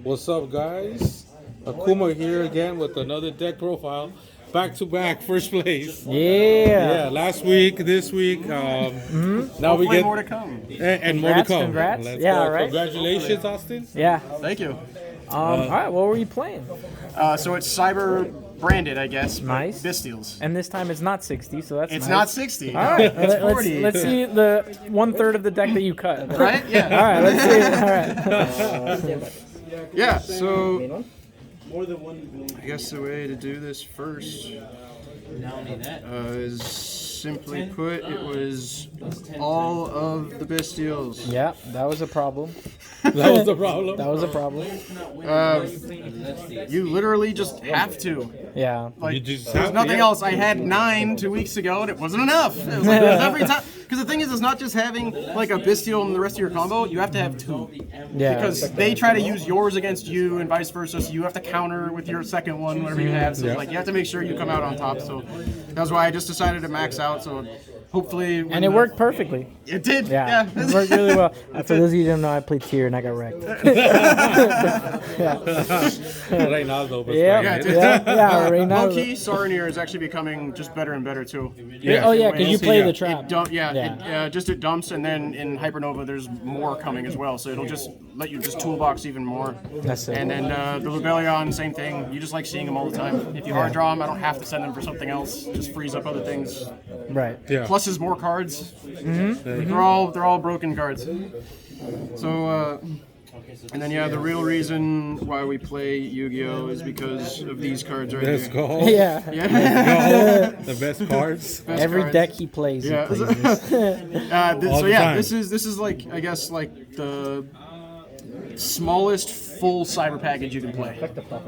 What's up, guys? Akuma here again with another deck profile. Back to back, first place. Yeah. Yeah, last week, this week. Now Hopefully we get more to come. and more to come. Congrats. Let's Yeah, go. all right. Congratulations, Austin. Yeah. Thank you. All right. What were you playing? So it's cyber branded, I guess. but Nice. Bistials. And this time it's not 60, so that's It's nice. not 60. All right. It's 40. Let's see the 1/3 of the deck that you cut. Right? Yeah. All right. Let's see. All right. Yeah, so I guess the way to do this first is simply put, it was all of the Bistials. Yeah, that was a problem. That was the problem. That was a problem. You literally just have to. Yeah. Like, You just there's have- nothing yeah. else. I had 9 2 weeks ago, and it wasn't enough. It was like every time. Because the thing is, it's not just having like a Bistial in the rest of your combo. You have to have 2. Yeah. Because they try to use yours against you, and vice versa. So you have to counter with your second one, whatever you have. So Yeah. like you have to make sure you come out on top. So that's why I just decided to max out. So hopefully. when And it the- worked perfectly. It did. Yeah. It worked really well. For those of you who don't know, I played tier and I got wrecked. Right now, though. But Yeah. Yeah, fine. dude. Yeah. Right now. Low key, Saranir is actually becoming just better and better too. Yeah. Oh yeah, because you play Yeah. the trap. It just it dumps, and then in Hypernova there's more coming as well. So it'll just let you just toolbox even more. That's it. And then the Rebellion, same thing. You just like seeing them all the time. If you hard draw them, I don't have to send them for something else. Just frees up other things. Right. Yeah. Pluses more cards. They're all broken cards. So. And then the real reason why we play Yu-Gi-Oh is because of these cards right Let's here. go. Yeah. Yeah. The best cards. Best Every cards. deck he plays, Yeah. he plays this. All So the yeah, time. this is like I guess like the smallest full cyber package you can play.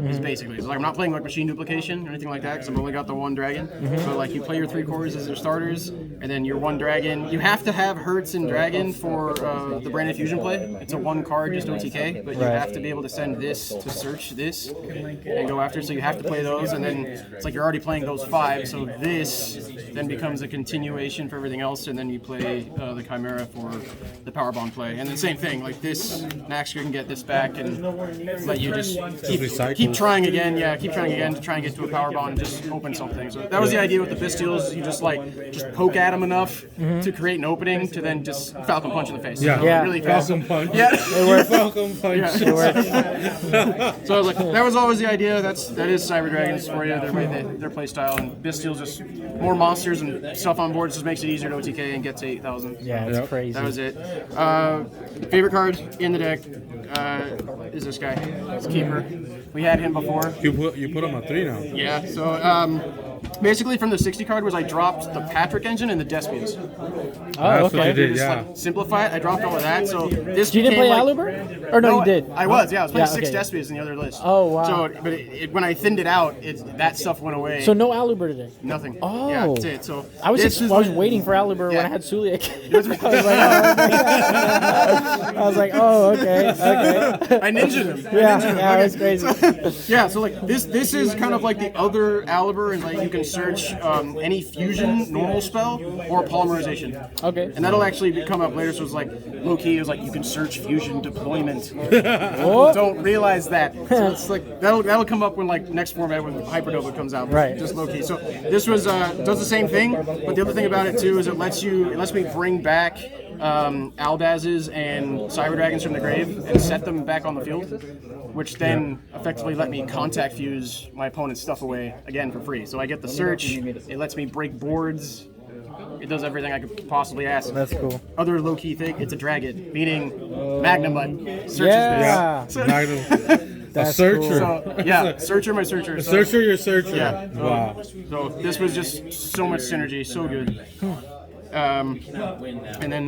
Is basically it's like I'm not playing like machine duplication or anything like that because I've only got the one dragon. So like you play your 3 cores as your starters, and then your 1 dragon. You have to have Hertz and Dragon for the branded fusion play. It's a 1 card, just OTK, but you Right. have to be able to send this to search this and go after. So you have to play those, and then it's like you're already playing those 5. So this then becomes a continuation for everything else, and then you play the Chimera for the power bomb play, and then same thing. Like this, Max can get this back and let you just recycle. keep trying again. Yeah, keep trying again to try and get to a power bomb and just open something. So that was the idea with the Bistials. You just poke at them enough to create an opening to then just Falcon Punch in the face. Yeah. So Yeah. really fast. Falcon punch. Yeah. Falcon punch. Yeah. So I was like, that was always the idea. That is Cyber Dragons for you. Their play style, and Bistials just more monsters and stuff on board. Just makes it easier to OTK and get to 8,000. Yeah, it's Yep. crazy. That was it. Favorite card in the deck is this guy. It's Keeper. We had him before. You put him on 3 now. Yeah. So basically, from the 60 card was I dropped the Patrick engine and the Despias. Oh, That's what okay. you did, Just yeah. like simplify it. I dropped all of that. So this You didn't became play like, Aluber? Or no, you did. I was. Yeah, I was playing Yeah, 6 okay. Despias in the other list. Oh, wow. So, but when I thinned it out, that stuff went away. So no Aluber today. Nothing. Oh. Yeah, that's it. So I was this is I was like- waiting for Aluber when Yeah. I had Suliak. I was like, oh, okay. I ninja'd him. Yeah, it's crazy. Yeah, so like this is kind of like the other Aliber, and like you can search any fusion normal spell or polymerization. Okay. And that'll actually come up later. So it's like low key. It was like you can search fusion deployment. Oh, Don't realize that. So it's like that'll come up when like next format when Hypernova comes out. Right. Just low key. So this was does the same thing, but the other thing about it too is it lets me bring back Aldaz's and Cyber Dragons from the grave and set them back on the field, which then effectively let me contact fuse my opponent's stuff away again for free. So I get the search. It lets me break boards. It does everything I could possibly ask. that's cool. Other low-key thing, it's a dragon, meaning Magnemite. Searches Yeah. this. Magnum. A That's searcher. cool. So, yeah, searcher, my searcher. So, Searcher, your searcher. Yeah. Wow. So this was just so much synergy, so good. And then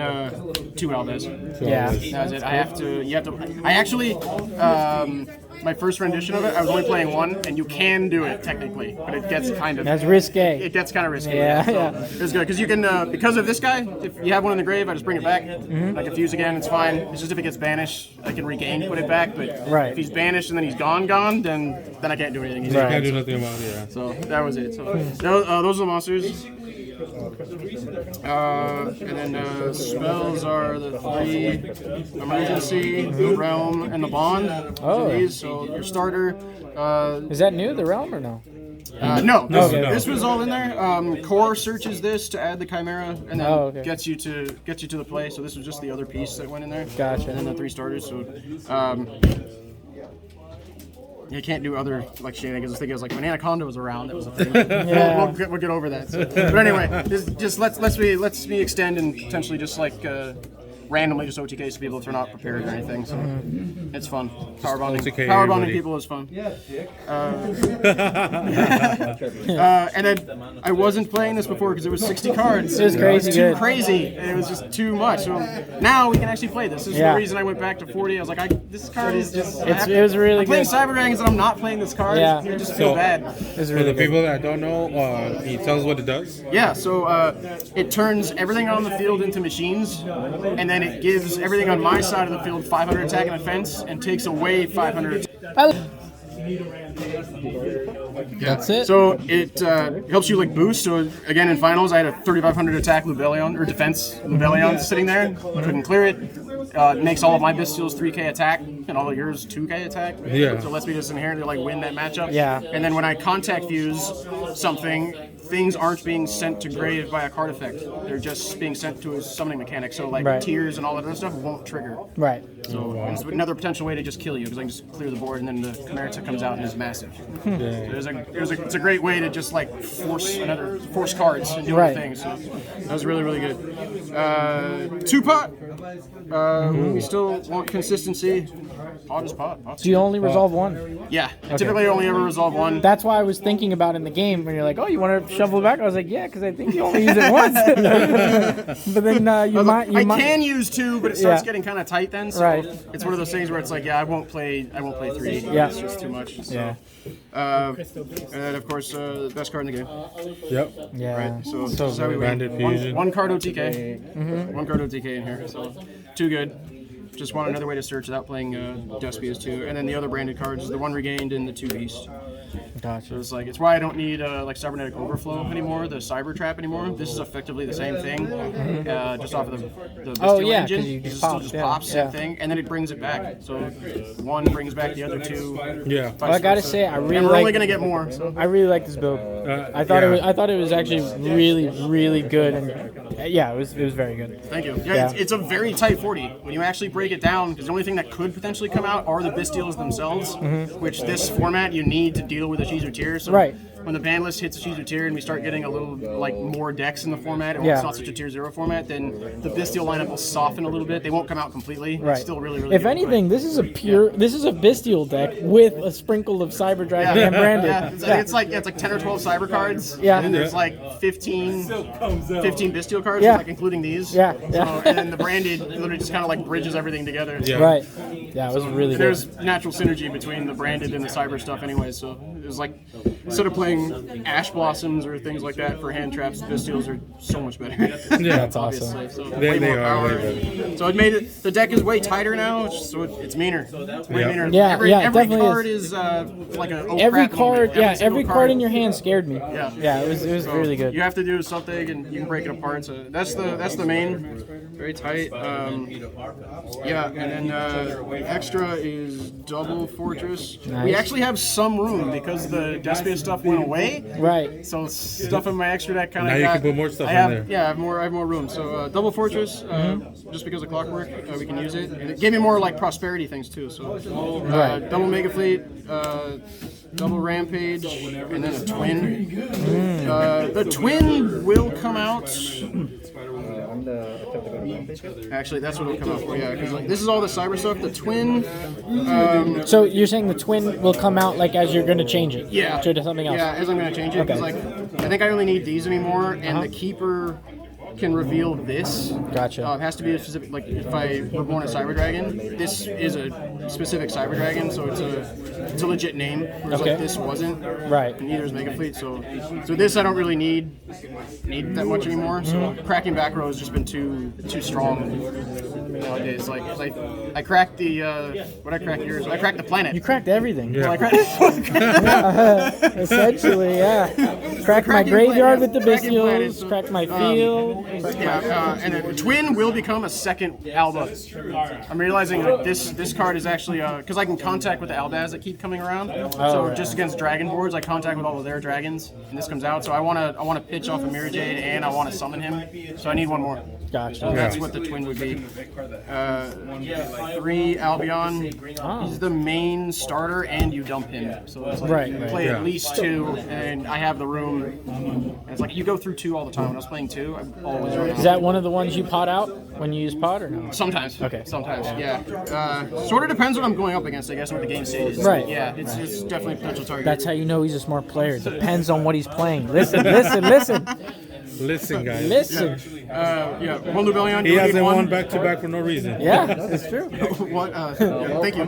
2 Aldez. Yeah. That's it. I actually, my first rendition of it, I was only playing 1, and you can do it technically, but it gets kind of That's risque. it gets kind of risky. Yeah, So yeah. it's good because you can because of this guy. If you have one in the grave, I just bring it back. I can fuse again. It's fine. It's just if it gets banished, I can regain, put it back. But Right. if he's banished and then he's gone, then I can't do anything. He's Right. Can't do nothing about it, yeah. So that was it. So those are the monsters. And then spells are the 3 emergency, the realm, and the bond. Oh. So your starter. Is that new, the realm, or no? No, Okay. this was all in there. Core searches this to add the chimera, and then gets you to the play. So this was just the other piece that went in there. Gotcha. And then the 3 starters. So you can't do other like shenanigans. I was thinking it was like when Anaconda was around, that was a thing. Yeah. We'll get over that. So. But anyway, just let's me extend and potentially just like randomly just OTK so people if they're not prepared or anything. So it's fun. Power bonding people is fun. And then I wasn't playing this before because it was 60 cards. It was crazy. Too crazy. And it was just too much. So now we can actually play this. This is the reason I went back to 40. I was like, this card is just. It was really I'm playing good. Cyber Dragons and I'm not playing this card. Yeah. I just feel bad. It was For really the good. people that don't know, can you tell us what it does? Yeah, so it turns everything on the field into machines, and then it gives everything on my side of the field 500 attack and defense, and takes away 500 attack. That's it. So it helps you like boost. So again, in finals, I had a 3,500 attack Lubellion or defense Lubellion sitting there. Couldn't clear it. Makes all of my Bestials 3k attack and all of yours 2k attack. Yeah. So it lets me just inherently like win that matchup. Yeah. And then when I contact fuse something, things aren't being sent to grave by a card effect. They're just being sent to a summoning mechanic. So like tears and all that other stuff won't trigger. Right. So it's another potential way to just kill you because I can just clear the board and then the Chimera comes out and is massive. It's a great way to just like force cards and do other things. So that was really, really good. 2-pot. We still want consistency. Pot is pot. Pot's Do you good. only resolve one? Yeah, I typically only ever resolve one. That's why I was thinking about in the game when you're like, oh, you want to shovel it back? I was like, yeah, because I think you only use it once. But then I can use 2, but it starts getting kind of tight then. So Right. it's one of those things where it's like, yeah, I won't play 3. Yeah. It's just too much. So. Yeah. And then of course, best card in the game. Yep. Yeah. Right. So, So that's how we Bandit win. Fusion. One card OTK. One card OTK in here. So too good. Just want another way to search without playing Despias too. And then the other branded cards is the 1 Regained and the 2 Beast. Gotcha. So it's why I don't need like Cybernetic Overflow anymore, the Cyber Trap anymore. This is effectively the same thing, just off of the Bestial yeah, engine. 'cause you It just still pop, just yeah, pops, same yeah. thing, and then it brings it back. So 1 brings back the other 2. Yeah. Well, I gotta versa. say, I And really we're only like. gonna get more. So. I really like this build. I thought yeah. I thought it was actually really, really good, and yeah, it was very good. Thank you. Yeah, Yeah. It's a very tight 40. When you actually break it down, because the only thing that could potentially come out are the Bestials themselves, which this format you need to deal with a Cheezer tier. So Right. when the ban list hits a Cheezer tier and we start getting a little like more decks in the format, or Yeah. it's not such a tier 0 format, then the Bestial lineup will soften a little bit. They won't come out completely. Right. It's still really, really If good, anything, this is a Bestial deck with a sprinkle of Cyber Dragon and branded. Yeah, it's like 10 or 12 cyber cards. Yeah. And there's like 15 Bestial cards, Yeah. like including these. Yeah, So, yeah. and then the branded literally just kind of like bridges everything together. Yeah. Right. Yeah, it was really good. There's natural synergy between the branded and the cyber stuff anyway, so it was like, instead of playing Ash Blossoms or things like that for hand traps, Bestials are so much better. Yeah. That's awesome. Obviously, so They way more are power. way So it made it, the deck is way tighter now, so it's meaner. It's way Yeah. meaner. Yeah, every yeah, it every definitely card is like a oh Every crap card, moment. yeah, single every card in your hand scared me. Yeah. It was So really good. You have to do something, and you can break it apart. So that's the main, very tight. Yeah, and then extra is double fortress. We Nice. actually have some room because the Despia stuff went away. Right. So stuff in my extra deck kind of. Now you can put more stuff I in have, there. Yeah, I have more room. So double fortress, just because of clockwork, we can use it. And it gave me more like prosperity things too. So double mega fleet. Double rampage, and then a twin. The twin will come out. Actually, that's what it'll come out for. Yeah, because like, this is all the cyber stuff. The twin. So you're saying the twin will come out like as you're going to change it? Yeah. To something else? Yeah, as I'm gonna change it. Because Okay. like, I think I only need these anymore, and the keeper can reveal this. Gotcha. It has to be a specific, like if I were born a Cyber Dragon, this is a specific Cyber Dragon, so it's a legit name. Whereas Okay. like this wasn't. Right. And neither is Mega Fleet, so this I don't really need that much anymore. So cracking back row has just been too strong. nowadays. Like, 'cause I cracked the what I cracked yours. I cracked the planet. You cracked everything. Yeah. Well, I cracked. Essentially, yeah. Cracked my Cracking graveyard planet. with the Cracking planet. bestials. Cracked my field. Yeah, and the twin will become a second Alba. I'm realizing that this card is actually because I can contact with the Aldaz that keep coming around. So right. just against dragon boards, I contact with all of their dragons, and this comes out. So I wanna pitch off a Mirror Jade, and I want to summon him. So I need one more. Gotcha. So that's what the twin would be. 3 Albion. He's the main starter, and you dump him. So it's like Right, you right. play Yeah. at least 2, and I have the room. And it's like you go through 2 all the time. When I was playing 2, I'm always running. Is that one of the ones you pot out when you use pot or no? Sometimes. Okay. Sometimes, yeah. Sort of depends what I'm going up against, I guess, what the game state is. Right. Yeah, it's definitely a potential target. That's how you know he's a smart player. Depends on what he's playing. Listen, listen, listen, Listen, guys. listen. yeah. One Lubellion. He hasn't won back-to-back for no reason. Yeah, it's true. What? Yeah, thank you.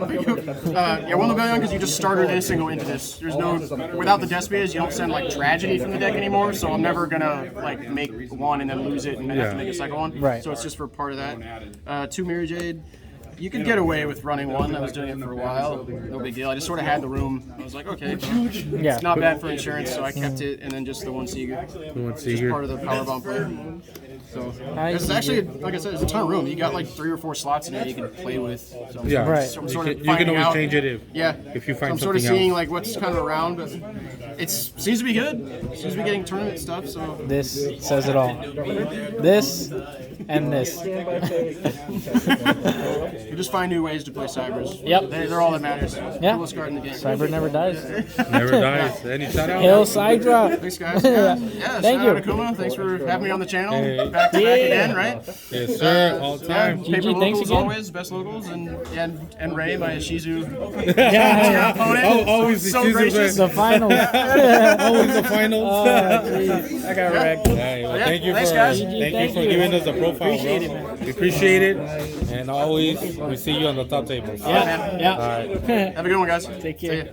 Yeah, one Lubellion because you just starter this and go into this. There's no without the Despias, you don't send like tragedy from the deck anymore. So I'm never gonna like make one and then lose it and then have to make a second one. Right. So it's just for part of that. 2 Mirror Jade. You could get away with running 1. I was doing it for a while. No big deal. I just sort of had the room. I was like, okay, Yeah. it's not bad for insurance, so I kept it, and then just the 1 Seeger. Just part of the power bomb play. So it's actually, like I said, there's a ton of room. You got like 3 or 4 slots in there you can play with. So Yeah. Right. I'm sort of You can finding always out. change it if you find I'm sort of something seeing else. like what's kind of around, but it seems to be good. Seems to be getting tournament stuff. So This says it all. This and this. you just find new ways to play Cybers. Yep. They're all that matters. Yeah. Coolest card in the game. Cyber never dies. Never dies. Any shout out? Hill Sidra. Thanks, guys. Yeah, Thank shout you. out to Kuma. Thanks for having me on the channel. Hey. Back to back again, right? Yes, sir. All the time. Yeah, paper GG, thanks locals again. always, best locals, and Ray, my Shizu Yeah. opponent. Oh, always the so Shizu gracious. The finals. Always the finals. Oh, jeez. I got wrecked. Hey, well, Yeah, thank you thanks, for guys. thank you for giving us the profile, Appreciate bro. it, man. We appreciate it, and always we see you on the top tables. Yeah. Yeah. All right. Have a good one, guys. Take care. See ya.